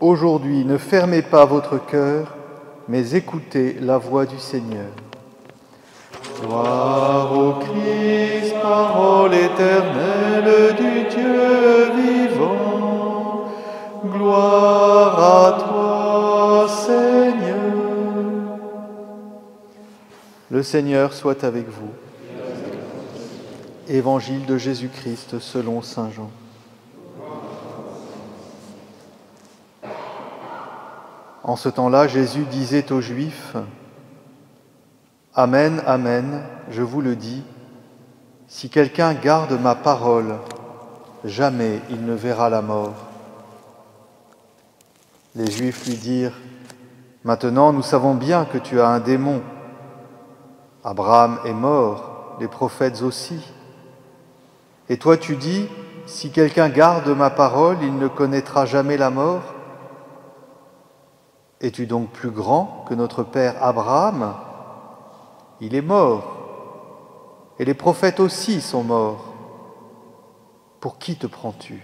Aujourd'hui, ne fermez pas votre cœur, mais écoutez la voix du Seigneur. Gloire au Christ, parole éternelle du Dieu vivant. Gloire à toi, Seigneur. Le Seigneur soit avec vous. Évangile de Jésus-Christ selon saint Jean. En ce temps-là, Jésus disait aux Juifs : Amen, amen, je vous le dis, si quelqu'un garde ma parole, jamais il ne verra la mort. Les Juifs lui dirent : Maintenant, nous savons bien que tu as un démon. Abraham est mort, les prophètes aussi. Et toi tu dis : si quelqu'un garde ma parole, il ne connaîtra jamais la mort. Es-tu donc plus grand que notre père Abraham ? Il est mort, et les prophètes aussi sont morts. Pour qui te prends-tu ?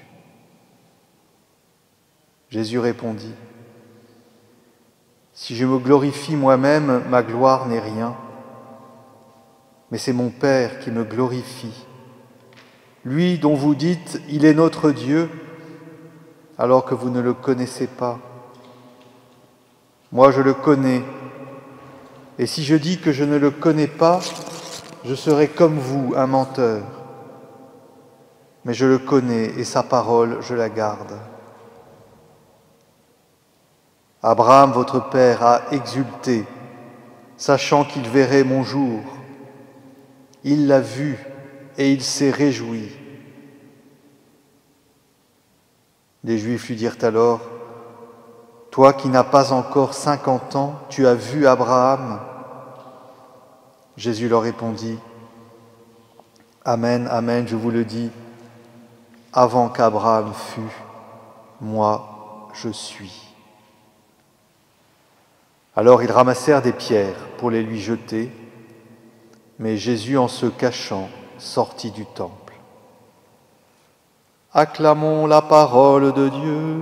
Jésus répondit : Si je me glorifie moi-même, ma gloire n'est rien, mais c'est mon Père qui me glorifie. Lui dont vous dites « Il est notre Dieu », alors que vous ne le connaissez pas. Moi, je le connais, et si je dis que je ne le connais pas, je serai comme vous, un menteur. Mais je le connais, et sa parole, je la garde. Abraham, votre père, a exulté, sachant qu'il verrait mon jour. Il l'a vu, et il s'est réjoui. Les Juifs lui dirent alors : Toi qui n'as pas encore 50 ans, tu as vu Abraham ? Jésus leur répondit : Amen, amen, je vous le dis, avant qu'Abraham fût, moi je suis. Alors ils ramassèrent des pierres pour les lui jeter, mais Jésus, en se cachant, sortit du temple. Acclamons la parole de Dieu.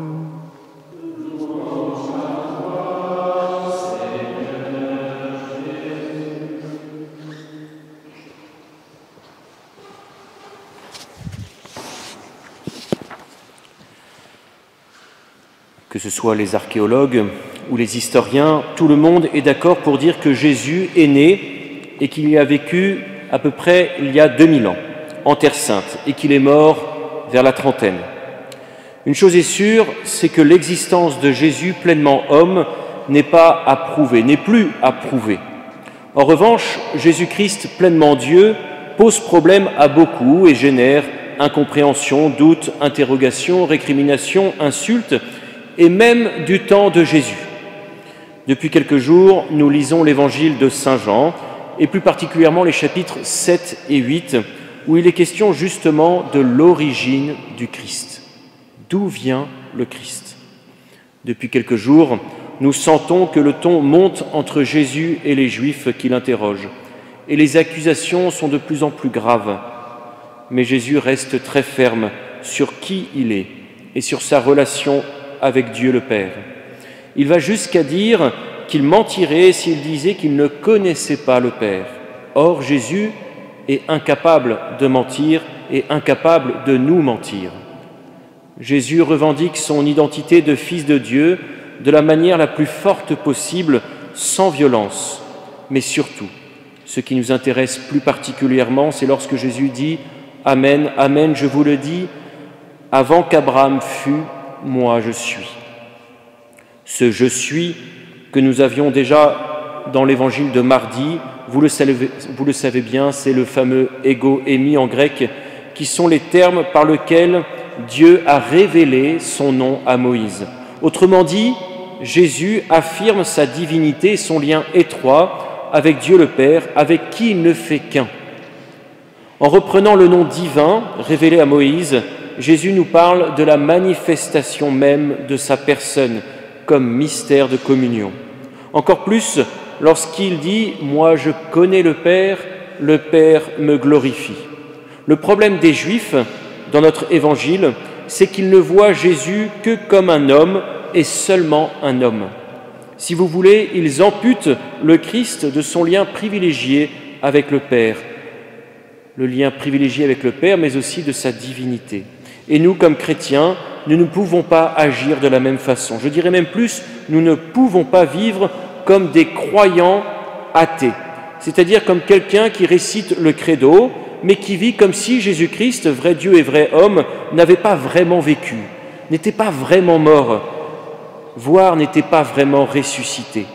Que ce soit les archéologues ou les historiens, tout le monde est d'accord pour dire que Jésus est né et qu'il y a vécu à peu près il y a 2000 ans, en Terre Sainte, et qu'il est mort vers la trentaine. Une chose est sûre, c'est que l'existence de Jésus pleinement homme n'est pas à prouver, n'est plus à prouver. En revanche, Jésus-Christ pleinement Dieu pose problème à beaucoup et génère incompréhension, doute, interrogation, récrimination, insultes, et même du temps de Jésus. Depuis quelques jours, nous lisons l'évangile de saint Jean, et plus particulièrement les chapitres 7 et 8, où il est question justement de l'origine du Christ. D'où vient le Christ ? Depuis quelques jours, nous sentons que le ton monte entre Jésus et les Juifs qui l'interrogent, et les accusations sont de plus en plus graves. Mais Jésus reste très ferme sur qui il est et sur sa relation avec Dieu le Père. Il va jusqu'à dire qu'il mentirait s'il disait qu'il ne connaissait pas le Père. Or, Jésus est incapable de mentir et incapable de nous mentir. Jésus revendique son identité de Fils de Dieu de la manière la plus forte possible, sans violence. Mais surtout, ce qui nous intéresse plus particulièrement, c'est lorsque Jésus dit « Amen, amen, je vous le dis, avant qu'Abraham fût, moi je suis ». Ce « je suis » que nous avions déjà dans l'évangile de mardi, vous le savez bien, c'est le fameux « ego émi » en grec, qui sont les termes par lesquels Dieu a révélé son nom à Moïse. Autrement dit, Jésus affirme sa divinité et son lien étroit avec Dieu le Père, avec qui il ne fait qu'un. En reprenant le nom divin révélé à Moïse, Jésus nous parle de la manifestation même de sa personne comme mystère de communion. Encore plus lorsqu'il dit « Moi je connais le Père me glorifie ». Le problème des Juifs dans notre évangile, c'est qu'ils ne voient Jésus que comme un homme est seulement un homme. Si vous voulez, ils amputent le Christ de son lien privilégié avec le Père. Le lien privilégié avec le Père, mais aussi de sa divinité. Et nous, comme chrétiens, nous ne pouvons pas agir de la même façon. Je dirais même plus, nous ne pouvons pas vivre comme des croyants athées, c'est-à-dire comme quelqu'un qui récite le credo, mais qui vit comme si Jésus-Christ, vrai Dieu et vrai homme, n'avait pas vraiment vécu, n'était pas vraiment mort, voire n'était pas vraiment ressuscité.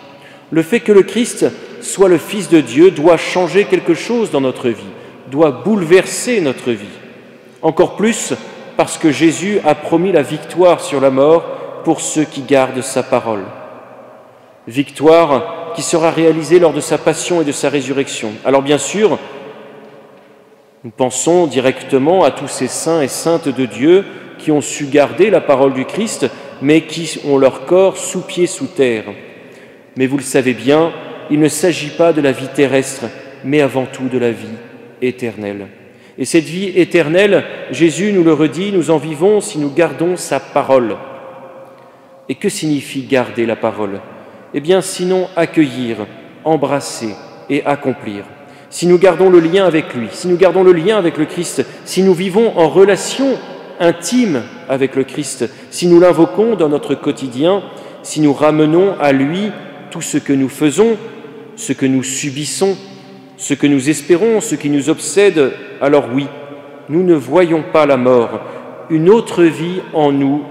Le fait que le Christ soit le Fils de Dieu doit changer quelque chose dans notre vie, doit bouleverser notre vie. Encore plus parce que Jésus a promis la victoire sur la mort pour ceux qui gardent sa parole. Victoire qui sera réalisée lors de sa passion et de sa résurrection. Alors bien sûr, nous pensons directement à tous ces saints et saintes de Dieu qui ont su garder la parole du Christ, mais qui ont leur corps sous pied, sous terre. Mais vous le savez bien, il ne s'agit pas de la vie terrestre, mais avant tout de la vie éternelle. Et cette vie éternelle, Jésus nous le redit, nous en vivons si nous gardons sa parole. Et que signifie garder la parole ? Eh bien, sinon accueillir, embrasser et accomplir. Si nous gardons le lien avec lui, si nous gardons le lien avec le Christ, si nous vivons en relation intime avec le Christ, si nous l'invoquons dans notre quotidien, si nous ramenons à lui tout ce que nous faisons, ce que nous subissons, ce que nous espérons, ce qui nous obsède, alors oui, nous ne voyons pas la mort. Une autre vie en nous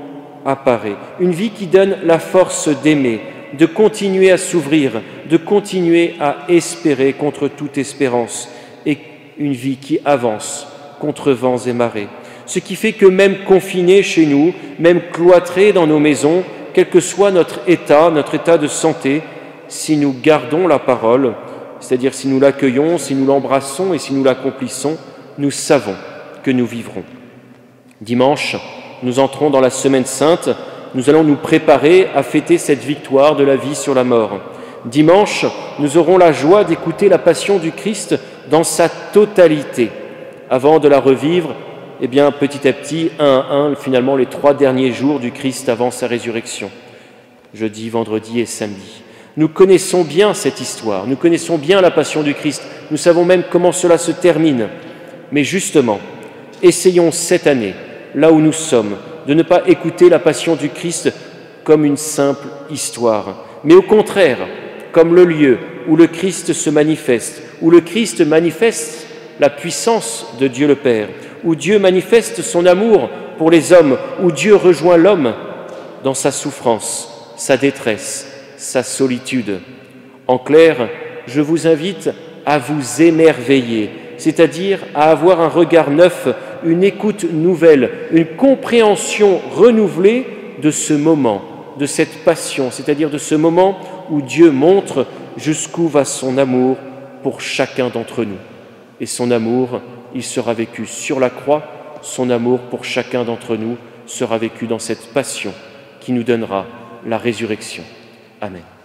apparaît, une vie qui donne la force d'aimer, de continuer à s'ouvrir, de continuer à espérer contre toute espérance, et une vie qui avance contre vents et marées. Ce qui fait que même confinés chez nous, même cloîtrés dans nos maisons, quel que soit notre état de santé, si nous gardons la parole, c'est-à-dire si nous l'accueillons, si nous l'embrassons et si nous l'accomplissons, nous savons que nous vivrons. Dimanche, nous entrons dans la Semaine Sainte, nous allons nous préparer à fêter cette victoire de la vie sur la mort. Dimanche, nous aurons la joie d'écouter la passion du Christ dans sa totalité, avant de la revivre, petit à petit, un à un, finalement les 3 derniers jours du Christ avant sa résurrection, jeudi, vendredi et samedi. Nous connaissons bien cette histoire, nous connaissons bien la passion du Christ, nous savons même comment cela se termine. Mais justement, essayons cette année, là où nous sommes, de ne pas écouter la passion du Christ comme une simple histoire, mais au contraire, comme le lieu où le Christ se manifeste, où le Christ manifeste la puissance de Dieu le Père, où Dieu manifeste son amour pour les hommes, où Dieu rejoint l'homme dans sa souffrance, sa détresse, sa solitude. En clair, je vous invite à vous émerveiller, c'est-à-dire à avoir un regard neuf, une écoute nouvelle, une compréhension renouvelée de ce moment, de cette passion, c'est-à-dire de ce moment où Dieu montre jusqu'où va son amour pour chacun d'entre nous. Et son amour, il sera vécu sur la croix, son amour pour chacun d'entre nous sera vécu dans cette passion qui nous donnera la résurrection. Amen.